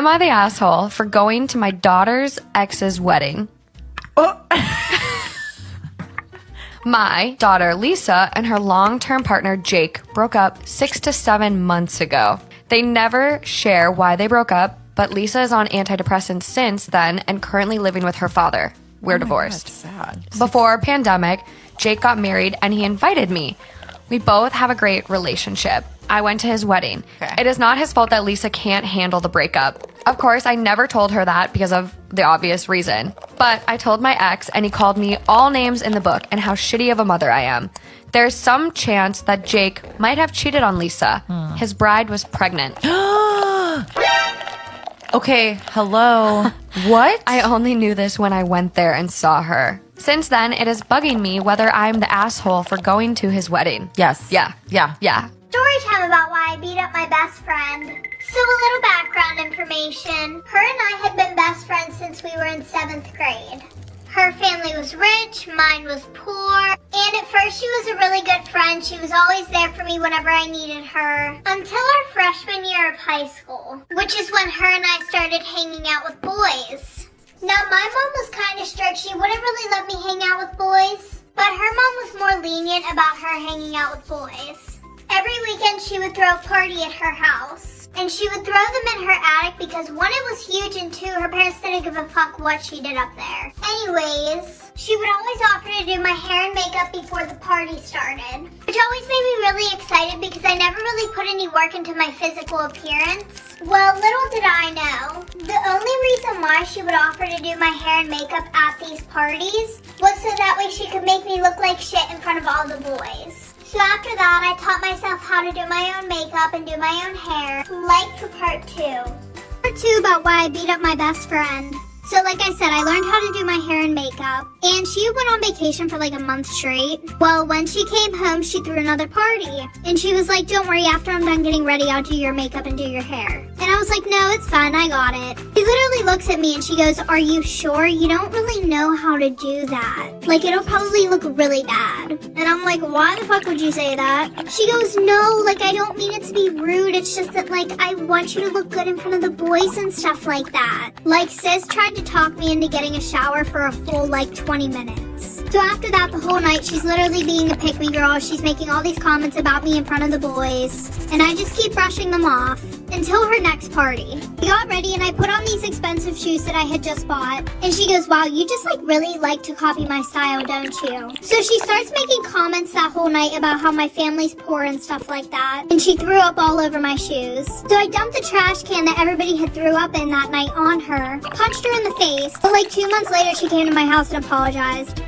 Am I the asshole for going to my daughter's ex's wedding? Oh. My daughter Lisa and her long-term partner Jake broke up 6 to 7 months ago. They never share why they broke up, but Lisa is on antidepressants since then and currently living with her father. We're divorced. God, that's sad. Before pandemic, Jake got married and he invited me. We both have a great relationship. I went to his wedding. Okay. It is not his fault that Lisa can't handle the breakup. Of course, I never told her that because of the obvious reason. But I told my ex and he called me all names in the book and how shitty of a mother I am. There's some chance that Jake might have cheated on Lisa. His bride was pregnant. Okay, hello. What? I only knew this when I went there and saw her. Since then, it is bugging me whether I'm the asshole for going to his wedding. Yes. Yeah. Yeah. Yeah. Story time about why I beat up my best friend. So a little background information. Her and I had been best friends since we were in 7th grade. Her family was rich, mine was poor, and at first she was a really good friend. She was always there for me whenever I needed her. Until our freshman year of high school, which is when her and I started hanging out with boys. Now my mom was kind of strict. She wouldn't really let me hang out with boys, but her mom was more lenient about her hanging out with boys. Every weekend she would throw a party at her house. And she would throw them in her attic because one, it was huge, and two, her parents didn't give a fuck what she did up there. Anyways, she would always offer to do my hair and makeup before the party started. Which always made me really excited because I never really put any work into my physical appearance. Well, little did I know, the only reason why she would offer to do my hair and makeup at these parties was so that way she could make me look like shit in front of all the boys. So after that, I taught myself how to do my own makeup and do my own hair. Like for part 2. Part 2 about why I beat up my best friend. So like I said, I learned how to do my hair and makeup. And she went on vacation for like a month straight. Well, when she came home, she threw another party. And she was like, don't worry, after I'm done getting ready, I'll do your makeup and do your hair. And I was like, no, it's fine, I got it. She literally looks at me and she goes, are you sure? You don't really know how to do that. Like, it'll probably look really bad. And I'm like, why the fuck would you say that? She goes, no, like, I don't mean it to be rude. It's just that, like, I want you to look good in front of the boys and stuff like that. Like, sis tried to talk me into getting a shower for a full, like, 20 minutes. So after that, the whole night, she's literally being a pick-me girl. She's making all these comments about me in front of the boys. And I just keep brushing them off. Until her next party. We got ready and I put on these expensive shoes that I had just bought. And she goes, wow, you just like really like to copy my style, don't you? So she starts making comments that whole night about how my family's poor and stuff like that. And she threw up all over my shoes. So I dumped the trash can that everybody had threw up in that night on her. Punched her in the face. But like 2 months later, she came to my house and apologized.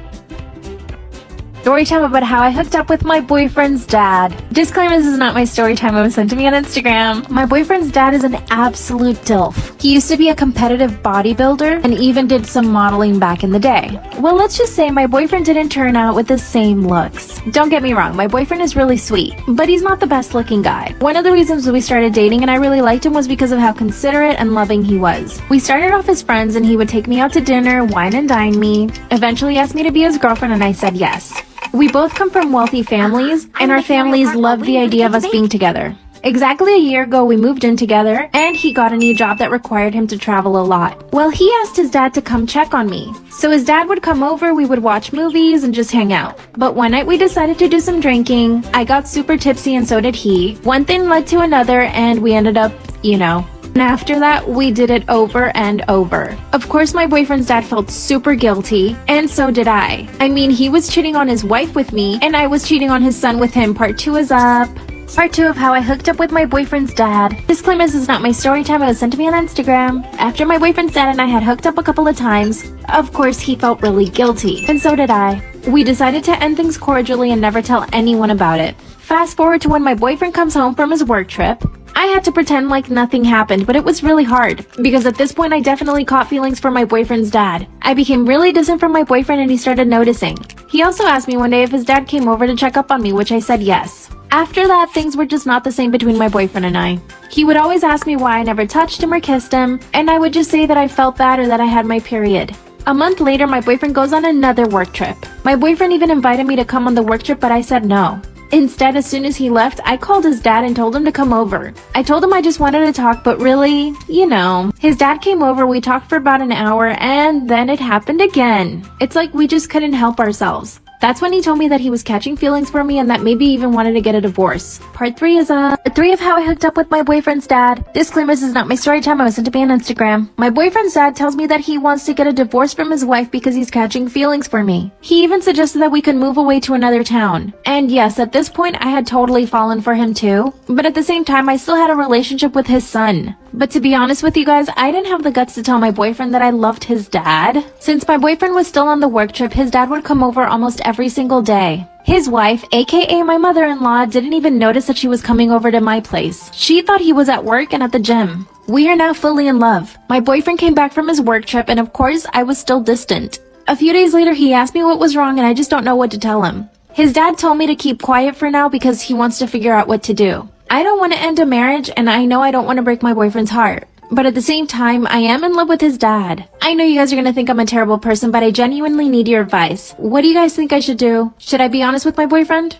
Story time about how I hooked up with my boyfriend's dad. Disclaimer, this is not my story time. It was sent to me on Instagram. My boyfriend's dad is an absolute DILF. He used to be a competitive bodybuilder and even did some modeling back in the day. Well, let's just say my boyfriend didn't turn out with the same looks. Don't get me wrong, my boyfriend is really sweet, but he's not the best looking guy. One of the reasons we started dating and I really liked him was because of how considerate and loving he was. We started off as friends and he would take me out to dinner, wine and dine me, eventually asked me to be his girlfriend and I said yes. We both come from wealthy families, and our families love the idea of us being together. Exactly a year ago, we moved in together, and he got a new job that required him to travel a lot. Well, he asked his dad to come check on me. So his dad would come over, we would watch movies, and just hang out. But one night we decided to do some drinking. I got super tipsy, and so did he. One thing led to another, and we ended up, And after that, we did it over and over. Of course, my boyfriend's dad felt super guilty, and so did I. I mean, he was cheating on his wife with me, and I was cheating on his son with him. Part 2 is up. Part 2 of how I hooked up with my boyfriend's dad. Disclaimer, this is not my story time. It was sent to me on Instagram. After my boyfriend's dad and I had hooked up a couple of times, of course, he felt really guilty, and so did I. We decided to end things cordially and never tell anyone about it. Fast forward to when my boyfriend comes home from his work trip. I had to pretend like nothing happened, but it was really hard because at this point I definitely caught feelings for my boyfriend's dad. I became really distant from my boyfriend and he started noticing. He also asked me one day if his dad came over to check up on me, which I said yes. After that, things were just not the same between my boyfriend and I. He would always ask me why I never touched him or kissed him, and I would just say that I felt bad or that I had my period. A month later, my boyfriend goes on another work trip. My boyfriend even invited me to come on the work trip, but I said no. Instead, as soon as he left, I called his dad and told him to come over. I told him I just wanted to talk, but really, his dad came over, we talked for about an hour, and then it happened again. It's like we just couldn't help ourselves. That's when he told me that he was catching feelings for me and that maybe even wanted to get a divorce. Part 3 is 3 of how I hooked up with my boyfriend's dad. Disclaimer, this is not my story time, I was sent to me on Instagram. My boyfriend's dad tells me that he wants to get a divorce from his wife because he's catching feelings for me. He even suggested that we could move away to another town. And yes, at this point I had totally fallen for him too. But at the same time, I still had a relationship with his son. But to be honest with you guys, I didn't have the guts to tell my boyfriend that I loved his dad. Since my boyfriend was still on the work trip, his dad would come over almost every single day. His wife, aka my mother-in-law, didn't even notice that she was coming over to my place. She thought he was at work and at the gym. We are now fully in love. My boyfriend came back from his work trip and of course, I was still distant. A few days later, he asked me what was wrong and I just don't know what to tell him. His dad told me to keep quiet for now because he wants to figure out what to do. I don't want to end a marriage and I know I don't want to break my boyfriend's heart. But at the same time, I am in love with his dad. I know you guys are gonna think I'm a terrible person, but I genuinely need your advice. What do you guys think I should do? Should I be honest with my boyfriend?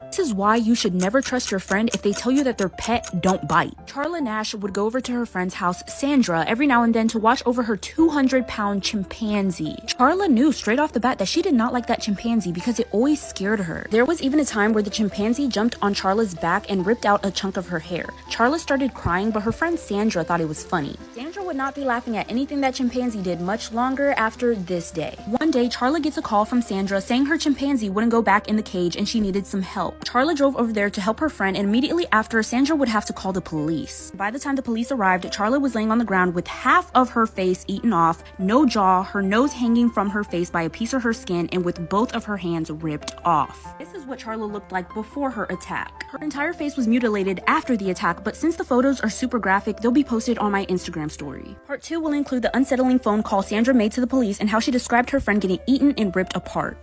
This is why you should never trust your friend if they tell you that their pet don't bite. Charla Nash would go over to her friend's house, Sandra, every now and then to watch over her 200-pound chimpanzee. Charla knew straight off the bat that she did not like that chimpanzee because it always scared her. There was even a time where the chimpanzee jumped on Charla's back and ripped out a chunk of her hair. Charla started crying, but her friend Sandra thought it was funny. Sandra would not be laughing at anything that chimpanzee did much longer after this day. One day, Charla gets a call from Sandra saying her chimpanzee wouldn't go back in the cage and she needed some help. Charla drove over there to help her friend, and immediately after, Sandra would have to call the police. By the time the police arrived, Charla was laying on the ground with half of her face eaten off, no jaw, her nose hanging from her face by a piece of her skin, and with both of her hands ripped off. This is what Charla looked like before her attack. Her entire face was mutilated after the attack, but since the photos are super graphic, they'll be posted on my Instagram story. Part 2 will include the unsettling phone call Sandra made to the police and how she described her friend getting eaten and ripped apart.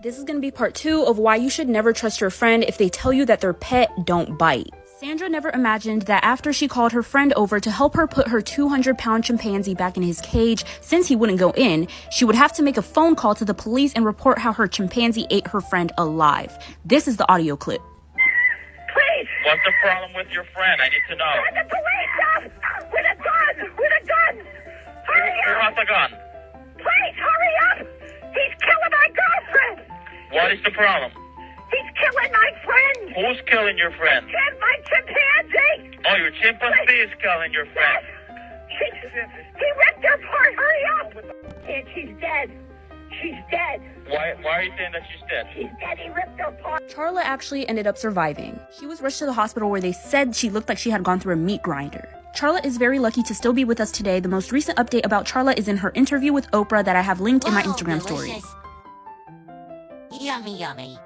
This is going to be part 2 of why you should never trust your friend if they tell you that their pet don't bite. Sandra never imagined that after she called her friend over to help her put her 200-pound chimpanzee back in his cage, since he wouldn't go in, she would have to make a phone call to the police and report how her chimpanzee ate her friend alive. This is the audio clip. Please! What's the problem with your friend? I need to know. Let the police up! With a gun! With a gun! Hurry Who up! has a gun? Please, hurry up! He's killing my girlfriend! What is the problem? He's killing my friend! Who's killing your friend? My chimpanzee! Oh, your chimpanzee is killing your friend. He ripped her apart! Hurry up! And she's dead. She's dead. Why are you saying that she's dead? She's dead. He ripped her apart. Charla actually ended up surviving. She was rushed to the hospital where they said she looked like she had gone through a meat grinder. Charla is very lucky to still be with us today. The most recent update about Charla is in her interview with Oprah that I have linked in my Instagram story. Yummy, yummy.